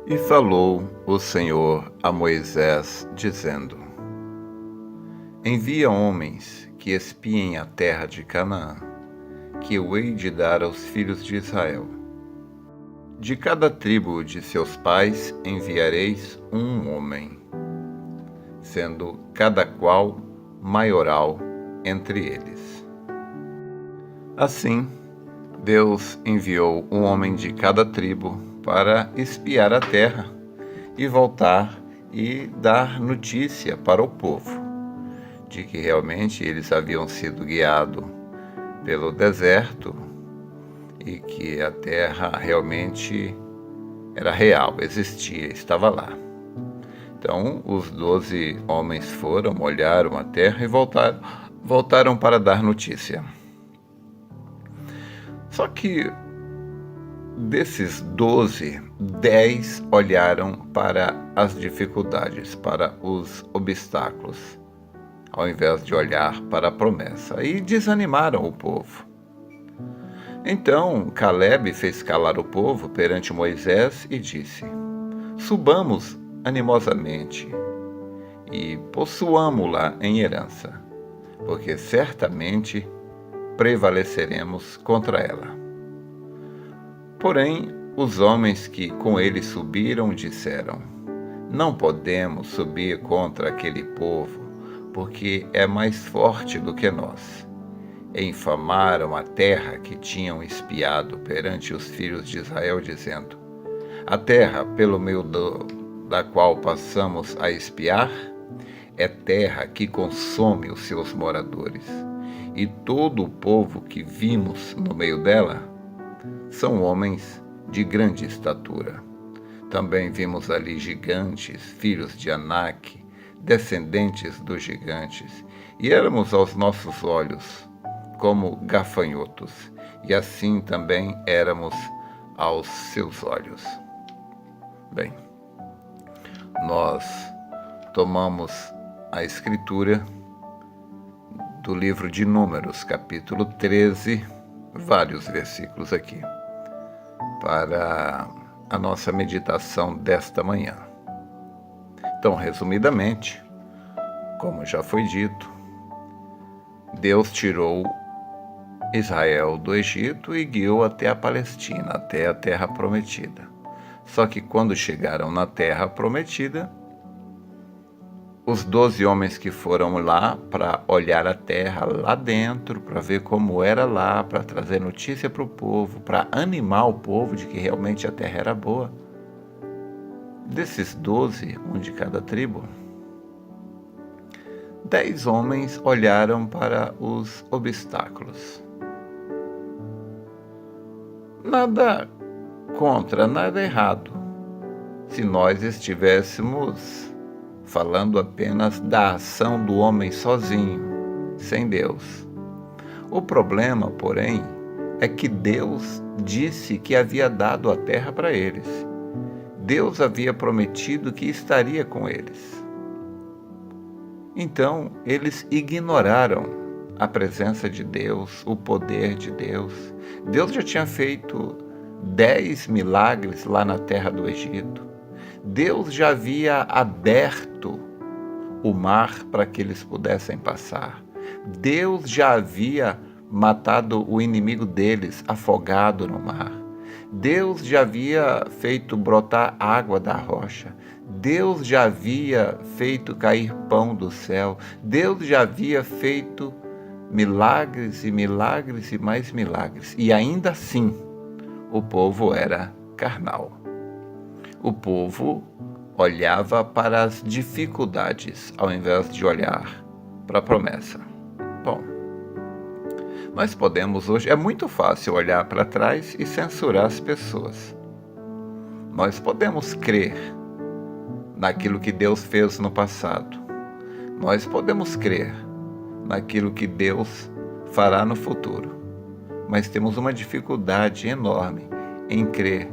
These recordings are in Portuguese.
E falou o Senhor a Moisés, dizendo: Envia homens que espiem a terra de Canaã, que eu hei de dar aos filhos de Israel. De cada tribo de seus pais enviareis um homem, sendo cada qual maioral entre eles. Assim, Deus enviou um homem de cada tribo para espiar a terra e voltar e dar notícia para o povo de que realmente eles haviam sido guiados pelo deserto e que a terra realmente era real, existia, estava lá. Então, os 12 homens foram, olharam a terra e voltaram para dar notícia. Só que desses 12, 10 olharam para as dificuldades, para os obstáculos, ao invés de olhar para a promessa, e desanimaram o povo. Então Caleb fez calar o povo perante Moisés e disse: Subamos animosamente e possuamo-la em herança, porque certamente prevaleceremos contra ela. Porém, os homens que com ele subiram disseram: Não podemos subir contra aquele povo, porque é mais forte do que nós. E infamaram a terra que tinham espiado perante os filhos de Israel, dizendo: A terra, pelo meio da qual passamos a espiar, é terra que consome os seus moradores, e todo o povo que vimos no meio dela são homens de grande estatura. Também vimos ali gigantes, filhos de Anak, descendentes dos gigantes, e éramos aos nossos olhos como gafanhotos, e assim também éramos aos seus olhos. Bem, nós tomamos a escritura do livro de Números, capítulo 13, vários versículos aqui, para a nossa meditação desta manhã. Então, resumidamente, como já foi dito, Deus tirou Israel do Egito e guiou até a Palestina, até a Terra Prometida. Só que quando chegaram na Terra Prometida, os 12 homens que foram lá para olhar a terra lá dentro, para ver como era lá, para trazer notícia para o povo, para animar o povo de que realmente a terra era boa, desses 12, um de cada tribo, 10 homens olharam para os obstáculos. Nada contra, nada errado, se nós estivéssemos falando apenas da ação do homem sozinho, sem Deus. O problema, porém, é que Deus disse que havia dado a terra para eles. Deus havia prometido que estaria com eles. Então, eles ignoraram a presença de Deus, o poder de Deus. Deus já tinha feito 10 milagres lá na terra do Egito. Deus já havia aberto o mar para que eles pudessem passar. Deus já havia matado o inimigo deles, afogado no mar. Deus já havia feito brotar água da rocha. Deus já havia feito cair pão do céu. Deus já havia feito milagres e milagres e mais milagres. E ainda assim, o povo era carnal. O povo olhava para as dificuldades ao invés de olhar para a promessa. Bom, nós podemos hoje, é muito fácil olhar para trás e censurar as pessoas. Nós podemos crer naquilo que Deus fez no passado. Nós podemos crer naquilo que Deus fará no futuro. Mas temos uma dificuldade enorme em crer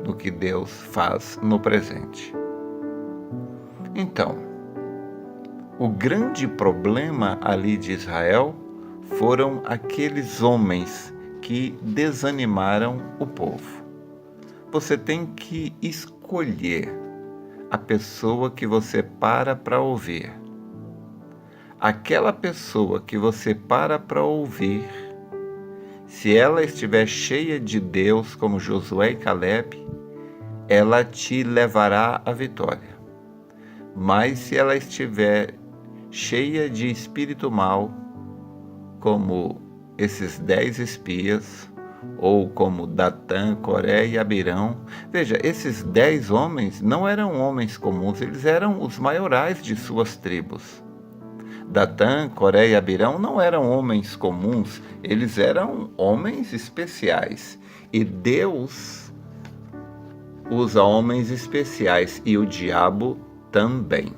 no que Deus faz no presente. Então, o grande problema ali de Israel foram aqueles homens que desanimaram o povo. você tem que escolher a pessoa que você para ouvir. Aquela pessoa que você para ouvir, se ela estiver cheia de Deus, como Josué e Caleb, ela te levará à vitória. Mas se ela estiver cheia de espírito mau, como esses 10 espias, ou como Datã, Coré e Abirão. Veja, esses 10 homens não eram homens comuns, eles eram os maiorais de suas tribos. Datã, Coré e Abirão não eram homens comuns, eles eram homens especiais. E Deus usa homens especiais e o diabo também.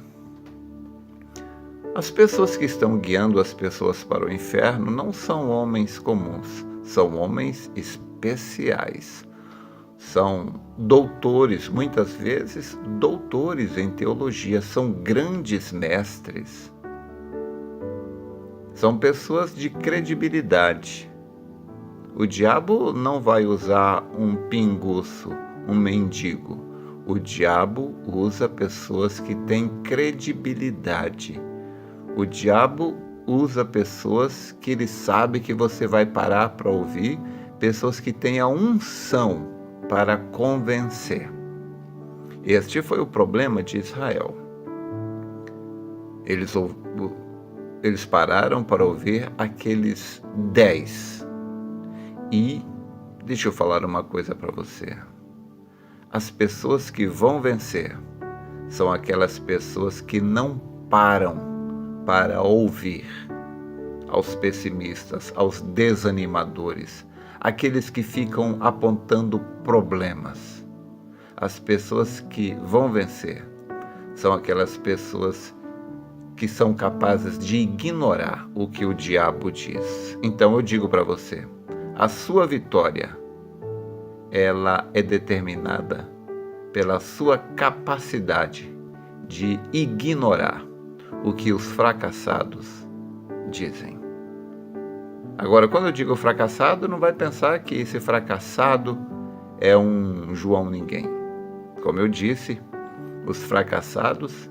As pessoas que estão guiando as pessoas para o inferno não são homens comuns, são homens especiais. São doutores, muitas vezes doutores em teologia, são grandes mestres. São pessoas de credibilidade. O diabo não vai usar um pinguço, um mendigo. O diabo usa pessoas que têm credibilidade. O diabo usa pessoas que ele sabe que você vai parar para ouvir, pessoas que têm a unção para convencer. Este foi o problema de Israel. Eles pararam para ouvir aqueles 10. E deixa eu falar uma coisa para você. As pessoas que vão vencer são aquelas pessoas que não param para ouvir aos pessimistas, aos desanimadores, aqueles que ficam apontando problemas. As pessoas que vão vencer são aquelas pessoas que são capazes de ignorar o que o diabo diz. Então eu digo para você, a sua vitória, ela é determinada pela sua capacidade de ignorar o que os fracassados dizem. Agora, quando eu digo fracassado, não vai pensar que esse fracassado é um João Ninguém. Como eu disse, os fracassados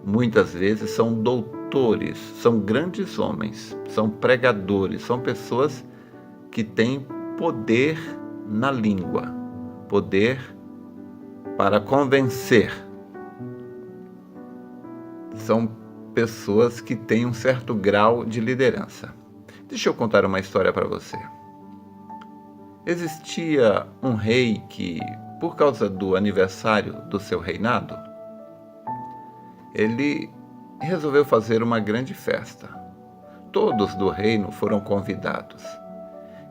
muitas vezes são doutores, são grandes homens, são pregadores, são pessoas que têm poder na língua, poder para convencer. São pessoas que têm um certo grau de liderança. Deixa eu contar uma história para você. Existia um rei que, por causa do aniversário do seu reinado, ele resolveu fazer uma grande festa. Todos do reino foram convidados.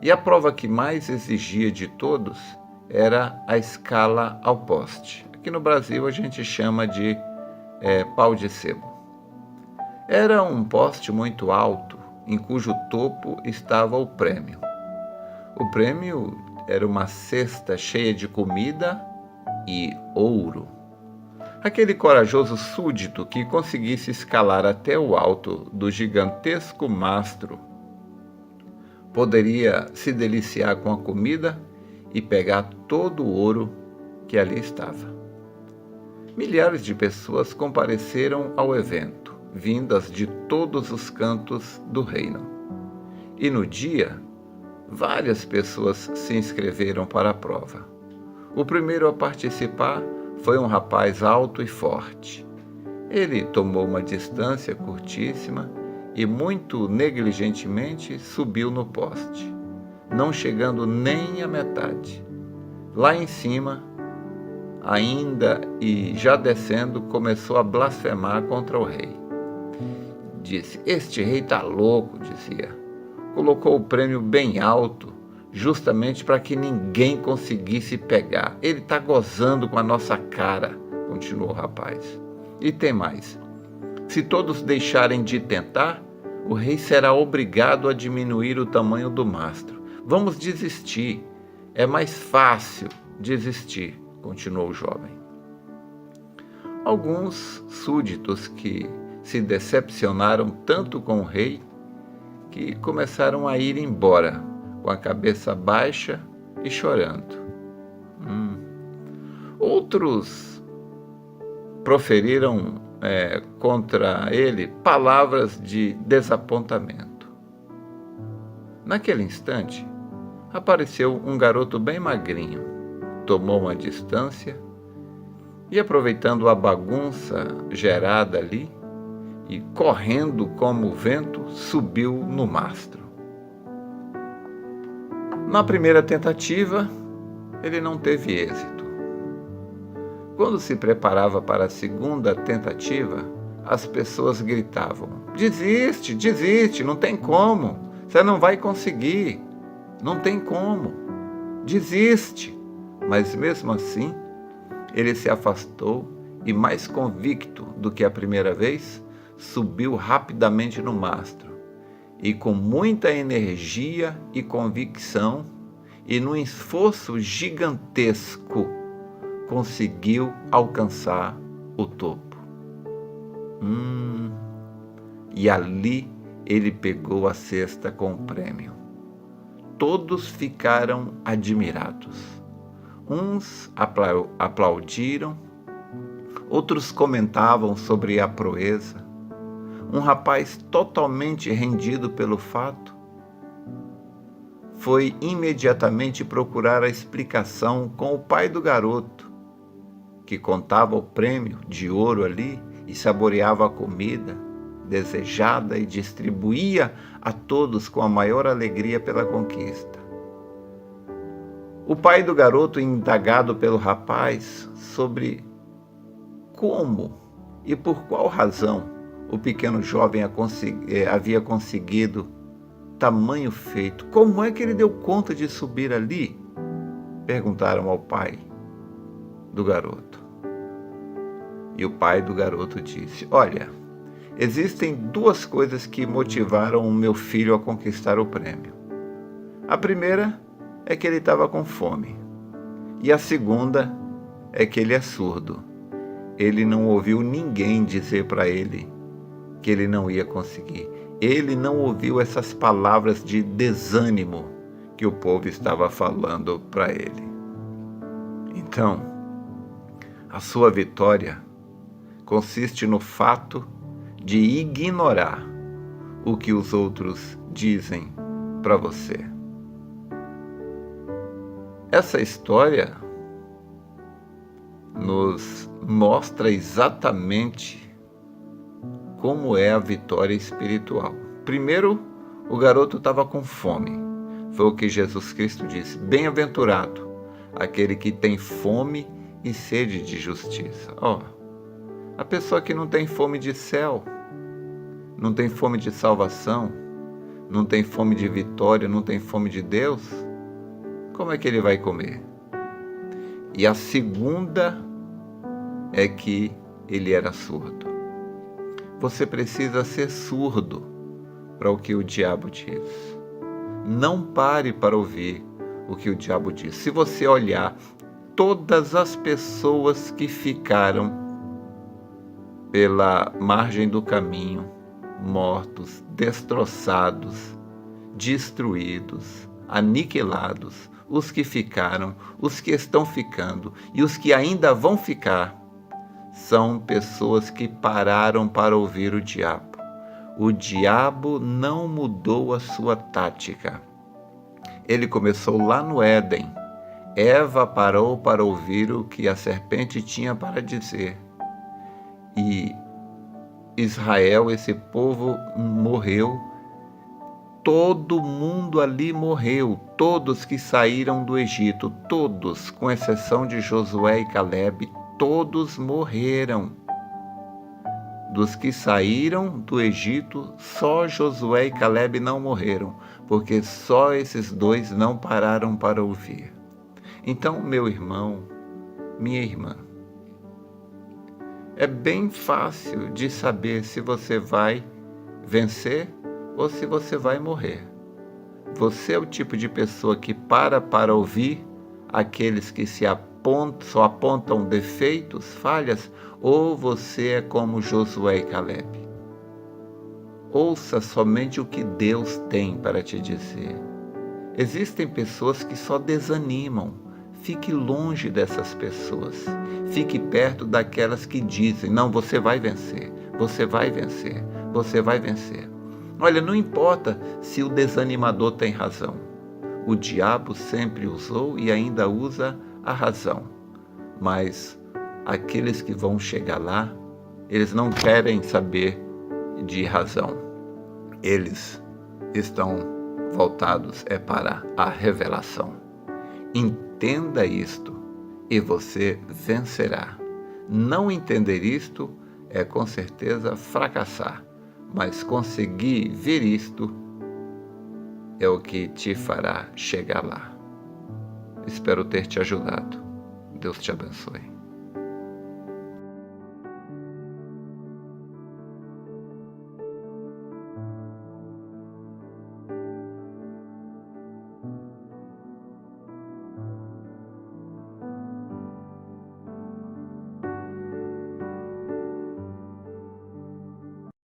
E a prova que mais exigia de todos era a escala ao poste. Aqui no Brasil a gente chama de pau de sebo. Era um poste muito alto, em cujo topo estava o prêmio. O prêmio era uma cesta cheia de comida e ouro. Aquele corajoso súdito que conseguisse escalar até o alto do gigantesco mastro poderia se deliciar com a comida e pegar todo o ouro que ali estava. Milhares de pessoas compareceram ao evento, vindas de todos os cantos do reino. E no dia, várias pessoas se inscreveram para a prova. O primeiro a participar foi um rapaz alto e forte. Ele tomou uma distância curtíssima e muito negligentemente subiu no poste, não chegando nem à metade. Lá em cima, ainda e já descendo, começou a blasfemar contra o rei. Disse: "Este rei está louco", dizia. Colocou o prêmio bem alto, justamente para que ninguém conseguisse pegar. Ele está gozando com a nossa cara, continuou o rapaz. E tem mais. Se todos deixarem de tentar, o rei será obrigado a diminuir o tamanho do mastro. Vamos desistir. É mais fácil desistir, continuou o jovem. Alguns súditos que se decepcionaram tanto com o rei que começaram a ir embora com a cabeça baixa e chorando. Outros proferiram contra ele palavras de desapontamento. Naquele instante, apareceu um garoto bem magrinho, tomou uma distância e, aproveitando a bagunça gerada ali, e correndo como o vento, subiu no mastro. Na primeira tentativa, ele não teve êxito. Quando se preparava para a segunda tentativa, as pessoas gritavam: desiste, desiste, não tem como, você não vai conseguir, não tem como, desiste. Mas mesmo assim, ele se afastou e, mais convicto do que a primeira vez, subiu rapidamente no mastro e, com muita energia e convicção e num esforço gigantesco, conseguiu alcançar o topo. E ali ele pegou a cesta com o prêmio. Todos ficaram admirados. Uns aplaudiram, outros comentavam sobre a proeza. Um rapaz totalmente rendido pelo fato foi imediatamente procurar a explicação com o pai do garoto, que contava o prêmio de ouro ali e saboreava a comida desejada e distribuía a todos com a maior alegria pela conquista. O pai do garoto, indagado pelo rapaz sobre como e por qual razão o pequeno jovem havia conseguido tamanho feito, como é que ele deu conta de subir ali? Perguntaram ao pai do garoto. E o pai do garoto disse: olha, existem duas coisas que motivaram o meu filho a conquistar o prêmio. A primeira é que ele estava com fome. E a segunda é que ele é surdo. Ele não ouviu ninguém dizer para ele que ele não ia conseguir. Ele não ouviu essas palavras de desânimo que o povo estava falando para ele. Então, a sua vitória consiste no fato de ignorar o que os outros dizem para você. Essa história nos mostra exatamente como é a vitória espiritual. Primeiro, o garoto estava com fome. Foi o que Jesus Cristo disse: bem-aventurado aquele que tem fome e sede de justiça. A pessoa que não tem fome de céu, não tem fome de salvação, não tem fome de vitória, não tem fome de Deus, como é que ele vai comer? E a segunda é que ele era surdo. Você precisa ser surdo para o que o diabo diz. Não pare para ouvir o que o diabo diz. Se você olhar todas as pessoas que ficaram pela margem do caminho, mortos, destroçados, destruídos, aniquilados, os que ficaram, os que estão ficando e os que ainda vão ficar, são pessoas que pararam para ouvir o diabo. O diabo não mudou a sua tática. Ele começou lá no Éden. Eva parou para ouvir o que a serpente tinha para dizer. E Israel, esse povo, morreu. Todo mundo ali morreu. Todos que saíram do Egito, todos, com exceção de Josué e Calebe, todos morreram. Dos que saíram do Egito, só Josué e Calebe não morreram, porque só esses dois não pararam para ouvir. Então, meu irmão, minha irmã, é bem fácil de saber se você vai vencer ou se você vai morrer. Você é o tipo de pessoa que para ouvir aqueles que só apontam defeitos, falhas, ou você é como Josué e Calebe? Ouça somente o que Deus tem para te dizer. Existem pessoas que só desanimam, Fique longe dessas pessoas. Fique perto daquelas que dizem: não, você vai vencer, você vai vencer, você vai vencer. Olha, não importa se o desanimador tem razão. O diabo sempre usou e ainda usa a razão. Mas aqueles que vão chegar lá, eles não querem saber de razão. Eles estão voltados para a revelação. Entenda isto e você vencerá. Não entender isto é com certeza fracassar, mas conseguir ver isto é o que te fará chegar lá. Espero ter te ajudado. Deus te abençoe.